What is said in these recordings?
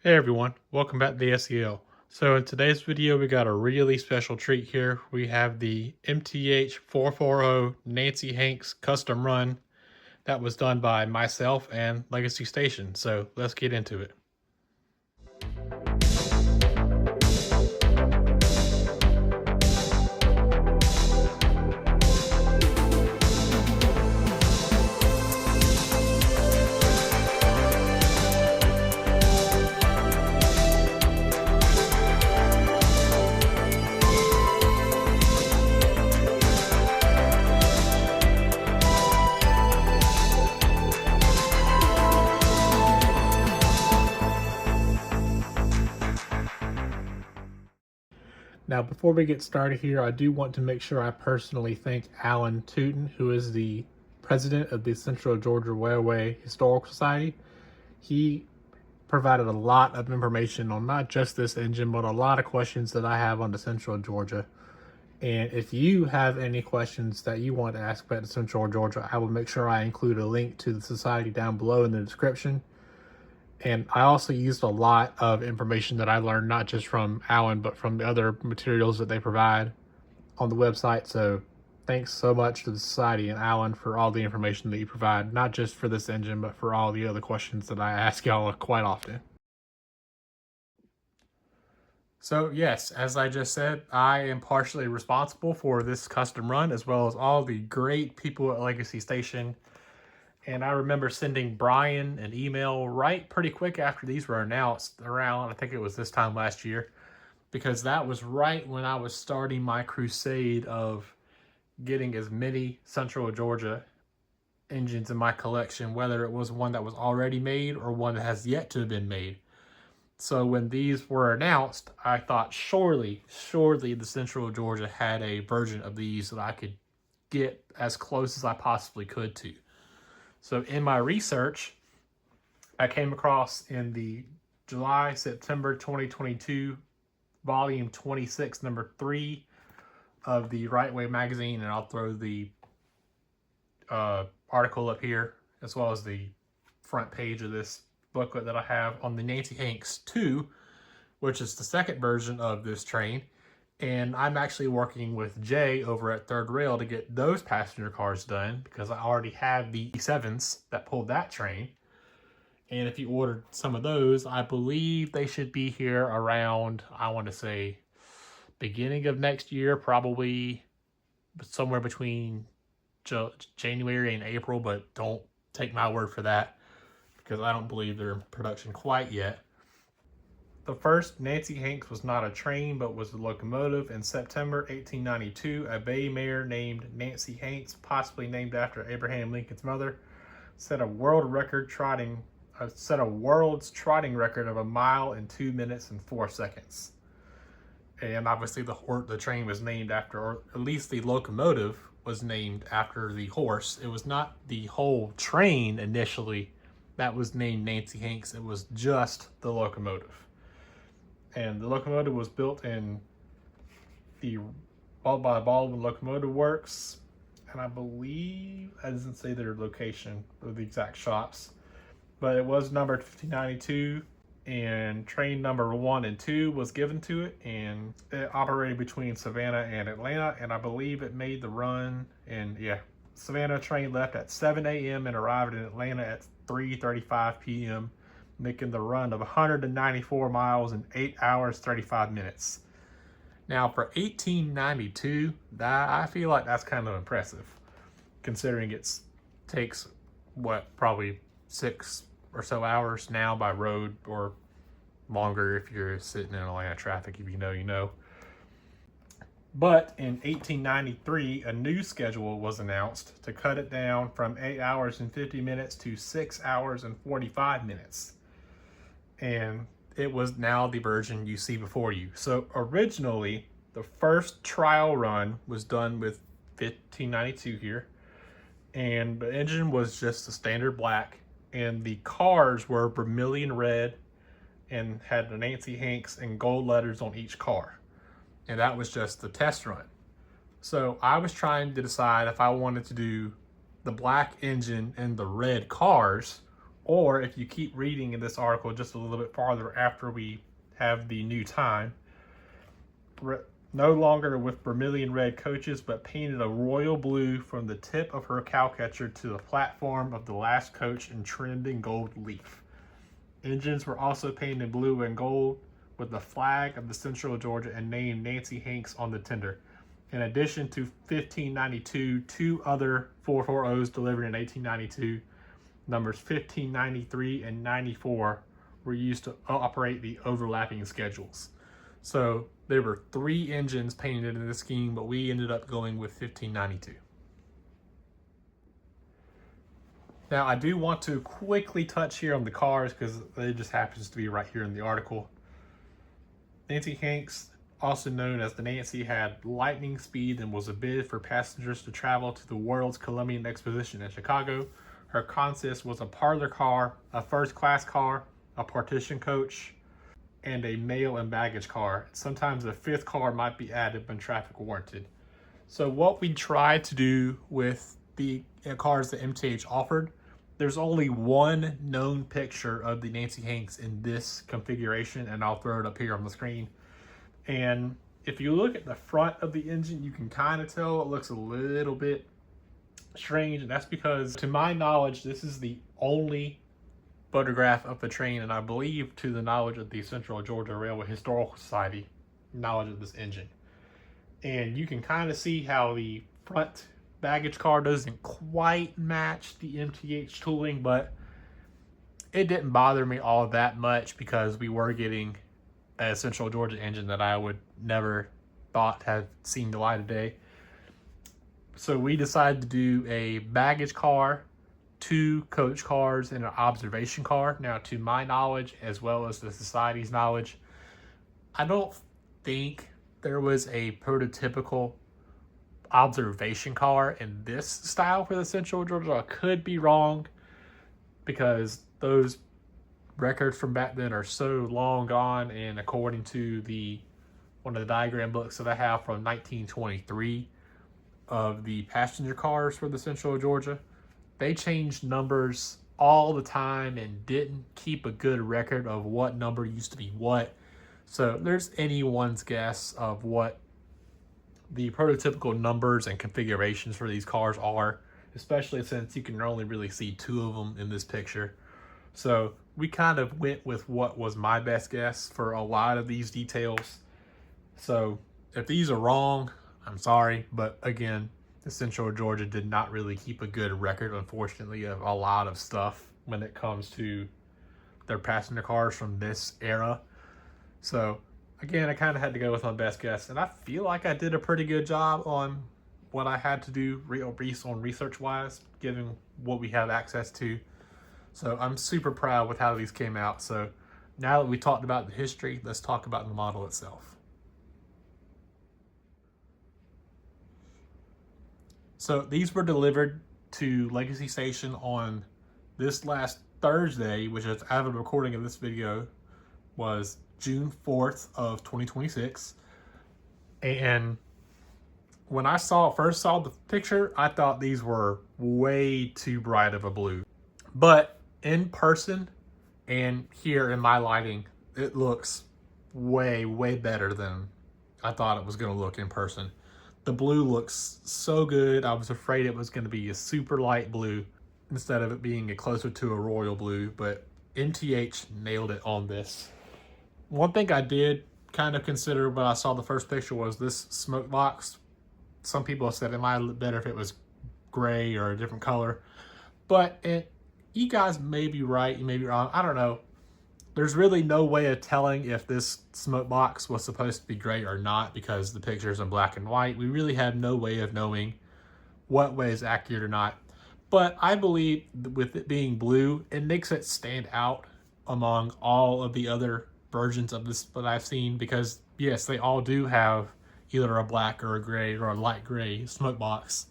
Hey everyone, welcome back to the SEL. So in today's video, we got a really special treat here. We have the MTH 440 Nancy Hanks custom run that was done by myself and Legacy Station. So let's get into it. Now, before we get started here, I do want to make sure I personally thank Alan Tootin, who is the president of the Central Georgia Railway Historical Society. He provided a lot of information on not just this engine, but a lot of questions that I have on the Central Georgia. And if you have any questions that you want to ask about the Central Georgia, I will make sure I include a link to the society down below in the description. And I also used a lot of information that I learned, not just from Alan, but from the other materials that they provide on the website. So thanks so much to the society and Alan for all the information that you provide, not just for this engine, but for all the other questions that I ask y'all quite often. So yes, as I just said, I am partially responsible for this custom run, as well as all the great people at Legacy Station. And I remember sending Brian an email right pretty quick after these were announced around, I think it was this time last year, because that was right when I was starting my crusade of getting as many Central Georgia engines in my collection, whether it was one that was already made or one that has yet to have been made. So when these were announced, I thought surely the Central Georgia had a version of these that I could get as close as I possibly could to. So in my research, I came across in the July-September 2022 volume 26, number 3 of the Right Way magazine, and I'll throw the article up here, as well as the front page of this booklet that I have on the Nancy Hanks 2, which is the second version of this train. And I'm actually working with Jay over at Third Rail to get those passenger cars done, because I already have the E7s that pulled that train. And if you ordered some of those, I believe they should be here around, I want to say, beginning of next year, probably somewhere between January and April, but don't take my word for that, because I don't believe they're in production quite yet. The first Nancy Hanks was not a train, but was a locomotive. In September 1892, a bay mare named Nancy Hanks, possibly named after Abraham Lincoln's mother, set a world's trotting record of 1 mile in 2 minutes and 4 seconds. And obviously the train was named after, or at least the locomotive was named after the horse. It was not the whole train initially that was named Nancy Hanks. It was just the locomotive. And the locomotive was built in by Baldwin Locomotive Works. And I believe, I doesn't say their location or the exact shops, but it was numbered 1592, and train number 1 and 2 was given to it, and it operated between Savannah and Atlanta, and I believe it made the run. And yeah, Savannah train left at 7 a.m. and arrived in Atlanta at 3:35 p.m., making the run of 194 miles in 8 hours, 35 minutes. Now, for 1892, I feel like that's kind of impressive, considering it takes, probably 6 or so hours now by road, or longer if you're sitting in Atlanta traffic. If you know, you know. But in 1893, a new schedule was announced to cut it down from 8 hours and 50 minutes to 6 hours and 45 minutes. And it was now the version you see before you. So originally, the first trial run was done with 1592 here, and the engine was just a standard black, and the cars were vermilion red and had the Nancy Hanks in gold letters on each car. And that was just the test run. So I was trying to decide if I wanted to do the black engine and the red cars, Or if you keep reading in this article just a little bit farther after we have the new time, no longer with vermilion red coaches, but painted a royal blue from the tip of her cowcatcher to the platform of the last coach and trimmed in gold leaf. Engines were also painted blue and gold with the flag of the Central Georgia and named Nancy Hanks on the tender. In addition to 1592, two other 440s delivered in 1892, numbers 1593 and 94, were used to operate the overlapping schedules. So there were 3 engines painted in this scheme, but we ended up going with 1592. Now, I do want to quickly touch here on the cars because it just happens to be right here in the article. Nancy Hanks, also known as the Nancy, had lightning speed and was a bid for passengers to travel to the World's Columbian Exposition in Chicago. Her consist was a parlor car, a first-class car, a partition coach, and a mail and baggage car. Sometimes a 5th car might be added when traffic warranted. So what we tried to do with the cars that MTH offered, there's only one known picture of the Nancy Hanks in this configuration, and I'll throw it up here on the screen. And if you look at the front of the engine, you can kind of tell it looks a little bit strange, and that's because, to my knowledge, this is the only photograph of the train, and I believe to the knowledge of the Central Georgia Railway Historical Society knowledge of this engine. And you can kind of see how the front baggage car doesn't quite match the MTH tooling, but it didn't bother me all that much because we were getting a Central Georgia engine that I would never thought had seen the light of day. So we decided to do a baggage car, 2 coach cars, and an observation car. Now, to my knowledge, as well as the Society's knowledge, I don't think there was a prototypical observation car in this style for the Central Georgia. I could be wrong because those records from back then are so long gone, and according to one of the diagram books that I have from 1923 of the passenger cars for the Central Georgia, they changed numbers all the time and didn't keep a good record of what number used to be what. So there's anyone's guess of what the prototypical numbers and configurations for these cars are, especially since you can only really see 2 of them in this picture. So we kind of went with what was my best guess for a lot of these details. So if these are wrong, I'm sorry, but again, the Central Georgia did not really keep a good record, unfortunately, of a lot of stuff when it comes to their passenger cars from this era. So again, I kind of had to go with my best guess, and I feel like I did a pretty good job on what I had to do on research-wise, given what we have access to. So I'm super proud with how these came out. So now that we talked about the history, let's talk about the model itself. So these were delivered to Legacy Station on this last Thursday, which is, as of the recording of this video, was June 4th of 2026. And when I first saw the picture, I thought these were way too bright of a blue. But in person and here in my lighting, it looks way, way better than I thought it was going to look in person. The blue looks so good. I was afraid it was going to be a super light blue instead of it being closer to a royal blue, but MTH nailed it on this. One thing I did kind of consider when I saw the first picture was this smoke box. Some people said it might look better if it was gray or a different color, but you guys may be right, you may be wrong, I don't know. There's really no way of telling if this smoke box was supposed to be gray or not because the picture's in black and white. We really have no way of knowing what way is accurate or not. But I believe with it being blue, it makes it stand out among all of the other versions of this that I've seen, because yes, they all do have either a black or a gray or a light gray smoke box.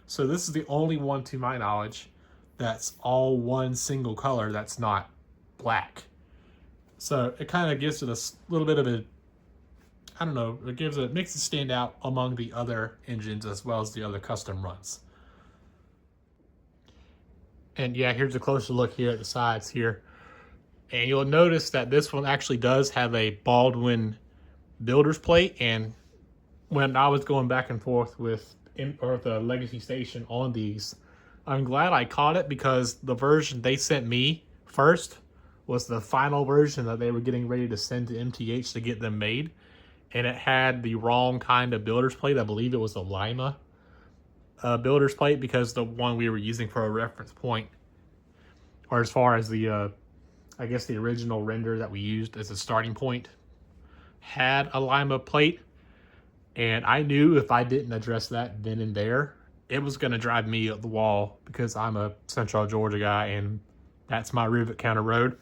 So this is the only one, to my knowledge, that's all one single color that's not black. So it kind of gives it a little bit of a, I don't know, it makes it stand out among the other engines as well as the other custom runs. And yeah, here's a closer look here at the sides here. And you'll notice that this one actually does have a Baldwin builder's plate. And when I was going back and forth with the Legacy Station on these, I'm glad I caught it, because the version they sent me first was the final version that they were getting ready to send to MTH to get them made. And it had the wrong kind of builder's plate. I believe it was a Lima builder's plate, because the one we were using for a reference point, or as far as the, I guess the original render that we used as a starting point, had a Lima plate. And I knew if I didn't address that then and there, it was going to drive me up the wall, because I'm a Central Georgia guy and that's my rivet counter road.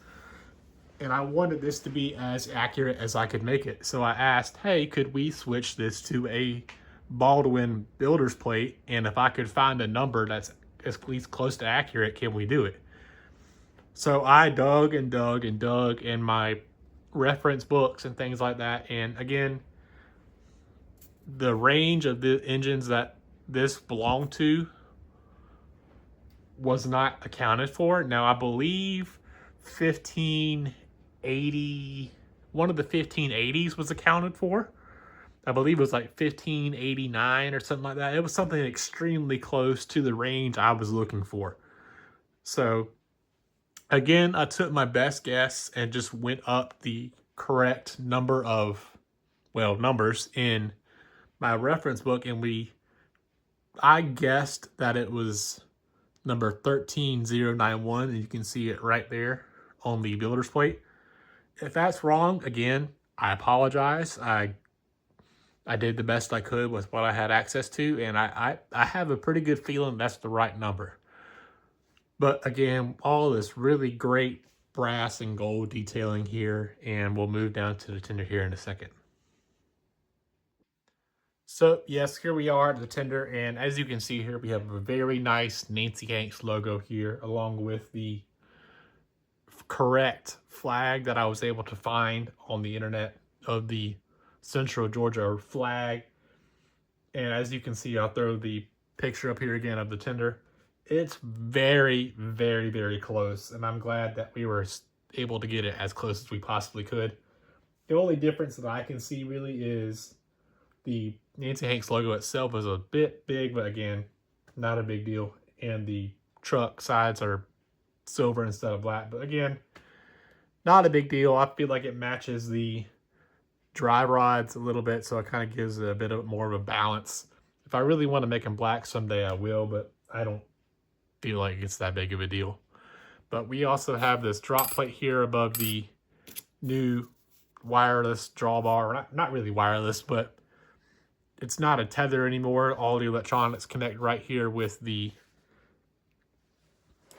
And I wanted this to be as accurate as I could make it. So I asked, hey, could we switch this to a Baldwin builder's plate? And if I could find a number that's at least close to accurate, can we do it? So I dug and dug and dug in my reference books and things like that. And again, the range of the engines that this belonged to was not accounted for. Now, I believe 1580, one of the 1580s was accounted for. I believe it was like 1589 or something like that. It was something extremely close to the range I was looking for. So again, I took my best guess and just went up the correct number of, well, numbers in my reference book, and I guessed that it was number 13091, and you can see it right there on the builder's plate. If that's wrong, again, I apologize. I did the best I could with what I had access to, and I have a pretty good feeling that's the right number. But again, all this really great brass and gold detailing here, and we'll move down to the tender here in a second. So yes, here we are at the tender, and as you can see here, we have a very nice Nancy Hanks logo here, along with the correct flag that I was able to find on the internet of the Central Georgia flag. And as you can see, I'll throw the picture up here again of the tender. It's very, very, very close, and I'm glad that we were able to get it as close as we possibly could. The only difference that I can see really is the Nancy Hanks logo itself is a bit big, but again, not a big deal. And the truck sides are silver instead of black, but again, not a big deal. I feel like it matches the drive rods a little bit, so it kind of gives it a bit of more of a balance. If I really want to make them black someday, I will, but I don't feel like it's that big of a deal. But we also have this drop plate here above the new wireless drawbar. Not really wireless, but it's not a tether anymore. All the electronics connect right here with the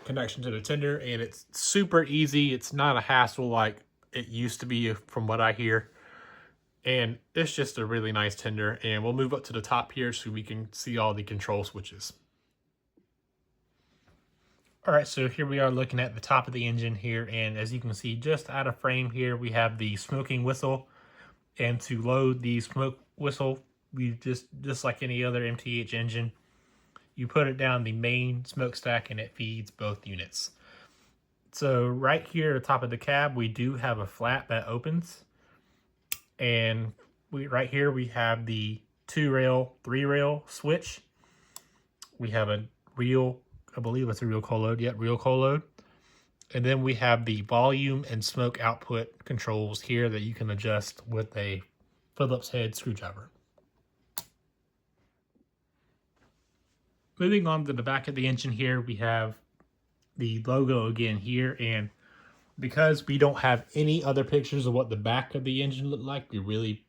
connection to the tender, and it's super easy. It's not a hassle like it used to be from what I hear. And it's just a really nice tender. And we'll move up to the top here so we can see all the control switches. All right, so here we are looking at the top of the engine here, and as you can see, just out of frame here, we have the smoking whistle. And to load the smoke whistle, we just like any other MTH engine, you put it down the main smokestack and it feeds both units. So right here at the top of the cab, we do have a flap that opens, and right here we have the 2-rail, 3-rail switch. We have a real, I believe it's a real cold load. Yep, real cold load. And then we have the volume and smoke output controls here that you can adjust with a Phillips head screwdriver. Moving on to the back of the engine here, we have the logo again here. And because we don't have any other pictures of what the back of the engine looked like, we really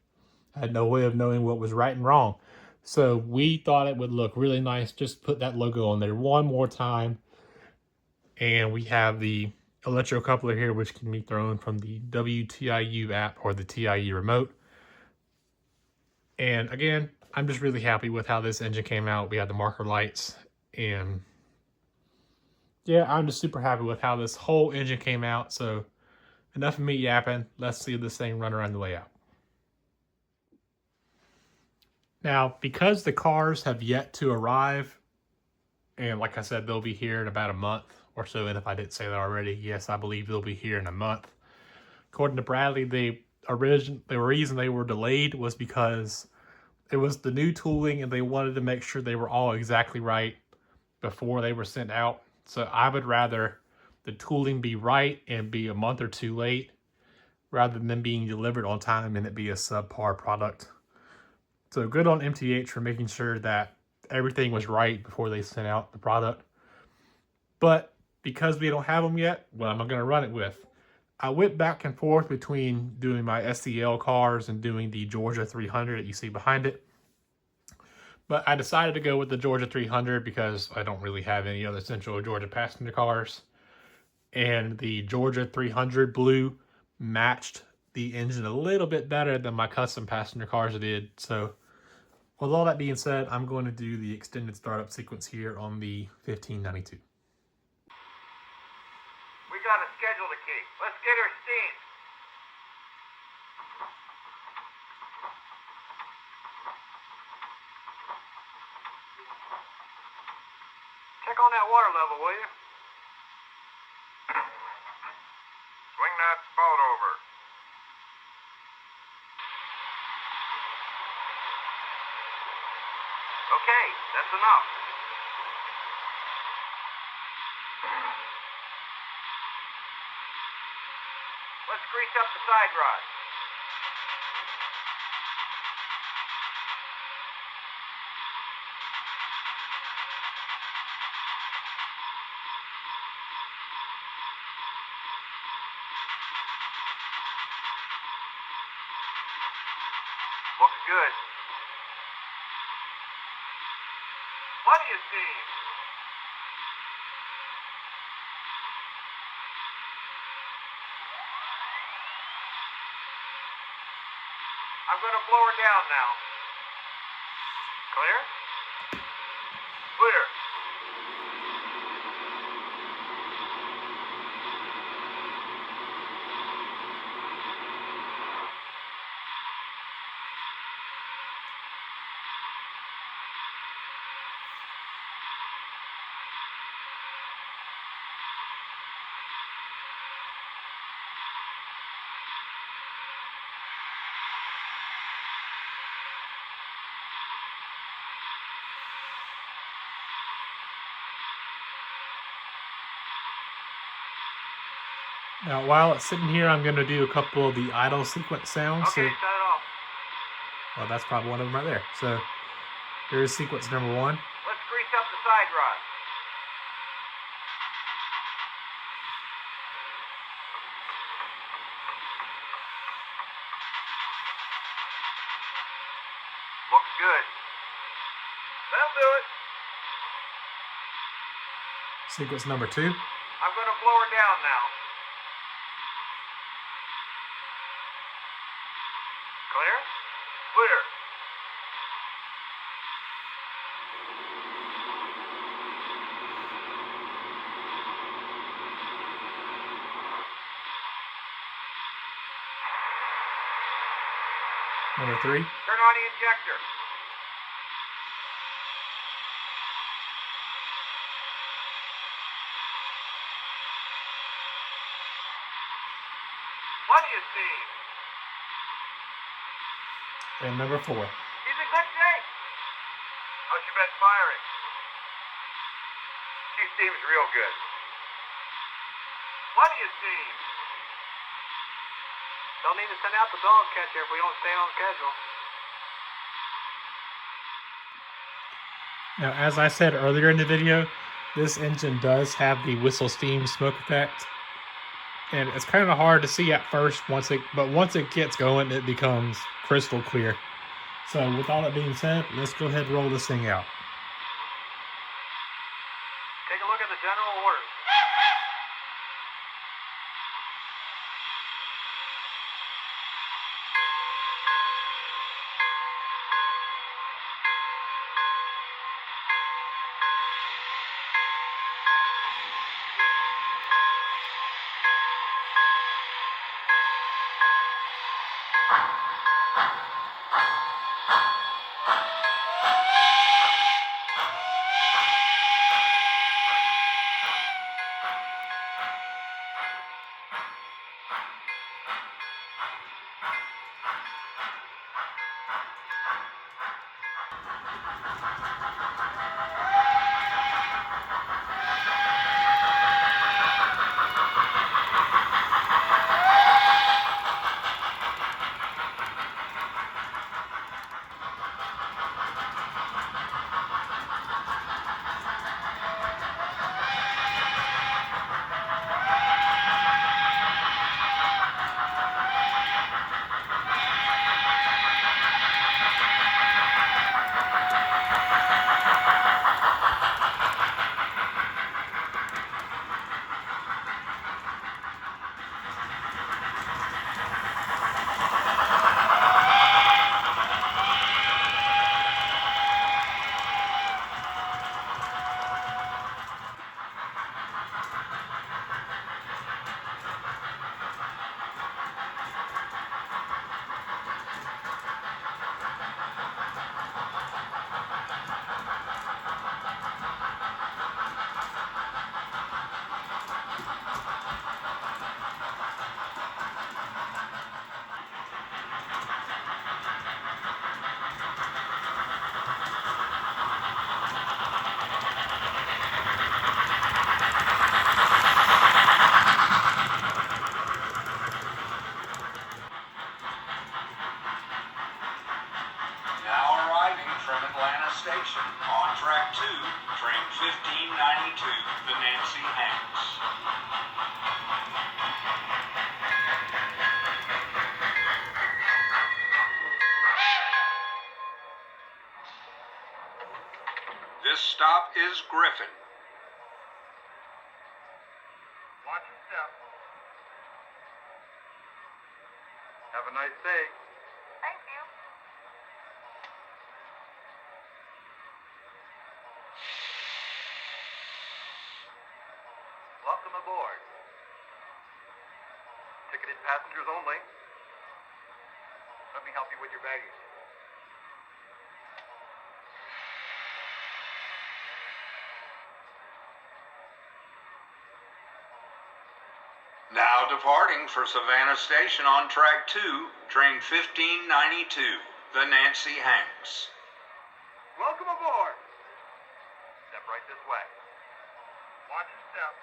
had no way of knowing what was right and wrong. So we thought it would look really nice. Just put that logo on there one more time. And we have the electrocoupler here, which can be thrown from the WTIU app or the TIU remote. And again, I'm just really happy with how this engine came out. We had the marker lights, and yeah, I'm just super happy with how this whole engine came out. So enough of me yapping. Let's see this thing run around the way out. Now, because the cars have yet to arrive, and like I said, they'll be here in about a month or so. And if I didn't say that already, yes, I believe they'll be here in a month. According to Bradley, the reason they were delayed was because it was the new tooling and they wanted to make sure they were all exactly right before they were sent out. So I would rather the tooling be right and be a month or two late rather than being delivered on time and it be a subpar product. So good on MTH for making sure that everything was right before they sent out the product. But because we don't have them yet, what am I going to run it with? I went back and forth between doing my SCL cars and doing the Georgia 300 that you see behind it. But I decided to go with the Georgia 300 because I don't really have any other Central Georgia passenger cars. And the Georgia 300 Blue matched the engine a little bit better than my custom passenger cars did. So with all that being said, I'm going to do the extended startup sequence here on the 1592. We got a schedule to keep. Let's get her steam. Check on that water level, will you? Swing that spout over. Okay, that's enough. Let's grease up the side rod. Looks good. Plenty of steam. I'm going to blow her down now. Clear? Clear. Now, while it's sitting here, I'm going to do a couple of the idle sequence sounds. Okay, shut it off. Well, that's probably one of them right there. So here's sequence number one. Let's grease up the side rod. Looks good. That'll do it. Sequence number two. I'm going to blow her down now. Clear? Clear. Number three. Turn on the injector. Plenty of steam. And number four. She's in good shape. How's she been firing? She steams real good. Plenty of steam. Don't need to send out the dog catcher if we don't stay on schedule. Now, as I said earlier in the video, this engine does have the whistle steam smoke effect. And it's kind of hard to see at first, but once it gets going, it becomes crystal clear. So with all that being said, let's go ahead and roll this thing out. Take a look at the general orders. This stop is Griffin. Watch your step. Have a nice day. Thank you. Welcome aboard. Ticketed passengers only. Let me help you with your baggage. Now departing for Savannah Station on track 2, train 1592, the Nancy Hanks. Welcome aboard. Step right this way. Watch your step.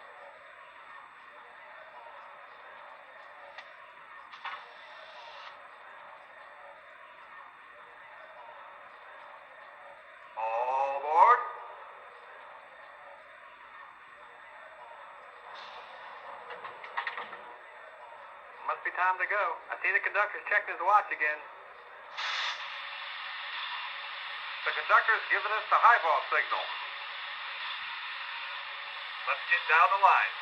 All aboard. Must be time to go. I see the conductor's checking his watch again. The conductor's giving us the highball signal. Let's get down the line.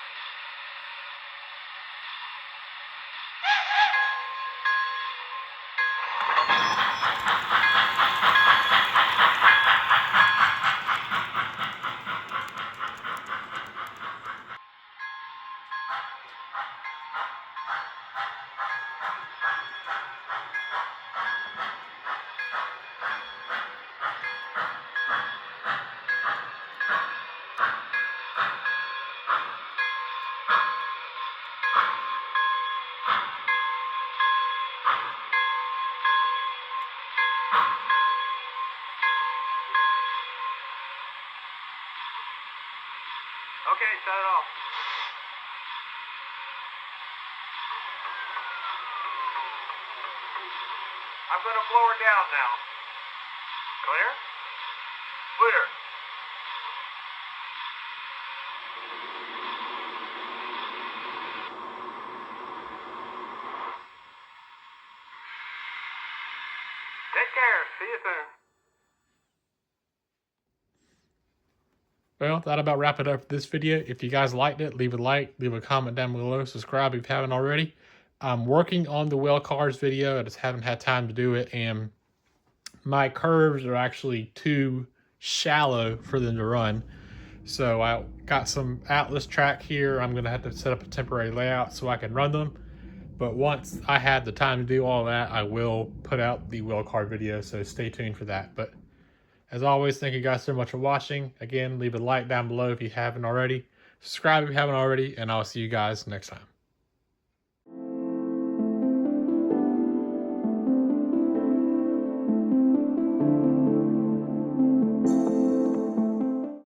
Okay, shut it off. I'm going to blow her down now. Clear? Clear. Take care. See you soon. Well, that about wrap it up for this video. If you guys liked it, leave a like, leave a comment down below, subscribe if you haven't already. I'm working on the wheel cars video. I just haven't had time to do it, and my curves are actually too shallow for them to run. So I got some Atlas track here. I'm going to have to set up a temporary layout so I can run them. But once I have the time to do all that, I will put out the wheel car video, so stay tuned for that. But as always, thank you guys so much for watching. Again, leave a like down below if you haven't already. Subscribe if you haven't already, and I'll see you guys next time.